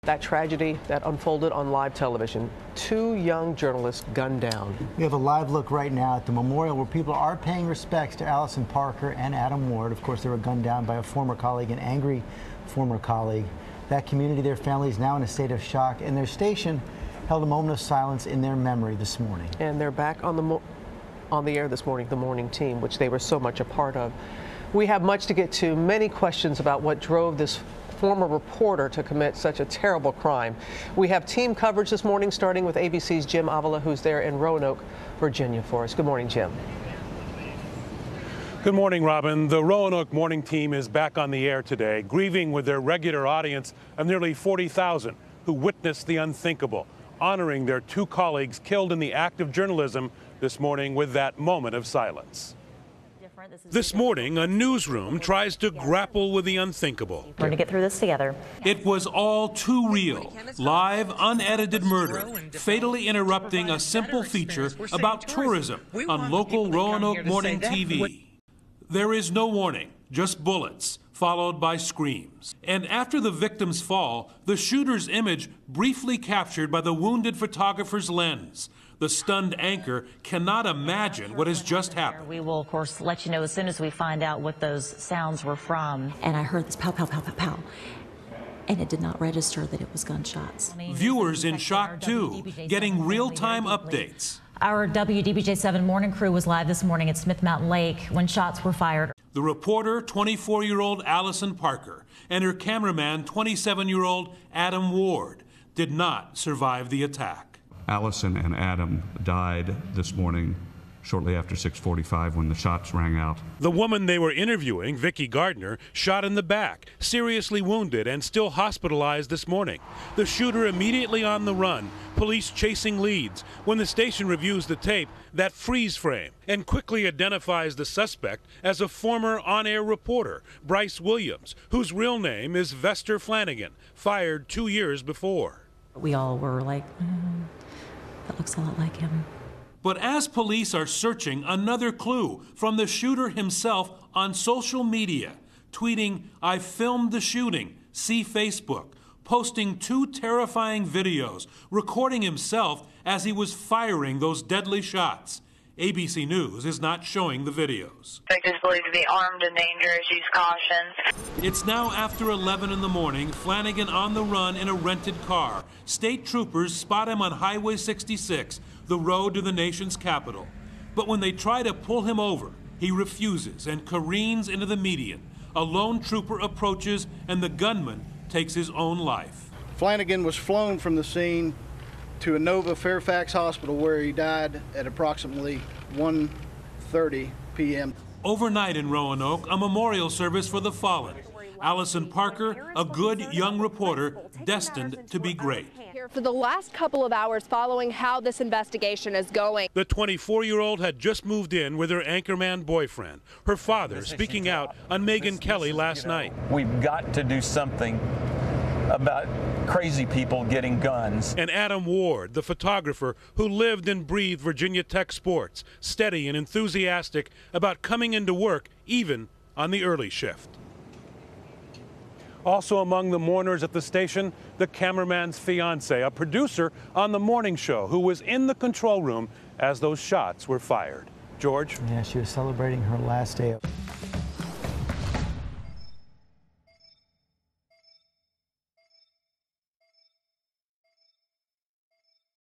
That tragedy that unfolded on live television. 2 young journalists gunned down. We have a live look right now at the memorial where people are paying respects to Alison Parker and Adam Ward. Of course, they were gunned down by a former colleague, an angry former colleague. That community, their family, is now in a state of shock, and their station held a moment of silence in their memory this morning. And they're back on the air this morning, the morning team, which they were so much a part of. We have much to get to, many questions about what drove this former reporter to commit such a terrible crime. We have team coverage this morning, starting with ABC's Jim Avila, who's there in Roanoke, Virginia for us. Good morning, Jim. Good morning, Robin. The Roanoke morning team is back on the air today, grieving with their regular audience of nearly 40,000 who witnessed the unthinkable, honoring their 2 colleagues killed in the act of journalism this morning with that moment of silence. This morning, a newsroom tries to grapple with the unthinkable. We're going to get through this together. It was all too real. Live, unedited murder, fatally interrupting a simple feature about tourism on local Roanoke morning TV. There is no warning, just bullets, followed by screams. And after the victim's fall, the shooter's image briefly captured by the wounded photographer's lens. The stunned anchor cannot imagine what has just happened. We will, of course, let you know as soon as we find out what those sounds were from. And I heard this pow, pow, pow, pow, pow. And it did not register that it was gunshots. Viewers in shock, too, getting real-time updates. Our WDBJ7 morning crew was live this morning at Smith Mountain Lake when shots were fired. The reporter, 24-year-old Alison Parker, and her cameraman, 27-year-old Adam Ward, did not survive the attack. Alison and Adam died this morning shortly after 6:45 when the shots rang out. The woman they were interviewing, Vicki Gardner, shot in the back, seriously wounded and still hospitalized this morning. The shooter immediately on the run, police chasing leads. When the station reviews the tape, that freeze frame, and quickly identifies the suspect as a former on-air reporter, Bryce Williams, whose real name is Vester Flanagan, fired 2 years before. We all were like, that looks a lot like him. But as police are searching, another clue from the shooter himself on social media, tweeting, "I filmed the shooting, see Facebook," posting 2 terrifying videos, recording himself as he was firing those deadly shots. ABC News is not showing the videos. Suspect is believed to be armed and dangerous. Use caution. It's now after 11 in the morning. Flanagan on the run in a rented car. State troopers spot him on Highway 66, the road to the nation's capital. But when they try to pull him over, he refuses and careens into the median. A lone trooper approaches and the gunman takes his own life. Flanagan was flown from the scene to Inova Fairfax Hospital, where he died at approximately 1:30 p.m. Overnight in Roanoke, a memorial service for the fallen. Alison Parker, a good young reporter destined to be great. For the last couple of hours following how this investigation is going. The 24-year-old had just moved in with her anchorman boyfriend. Her father speaking out on Megyn Kelly last night. We've got to do something about crazy people getting guns. And Adam Ward, the photographer who lived and breathed Virginia Tech sports, steady and enthusiastic about coming into work even on the early shift. Also among the mourners at the station, the cameraman's fiance, a producer on the morning show who was in the control room as those shots were fired. George? Yeah, she was celebrating her last day of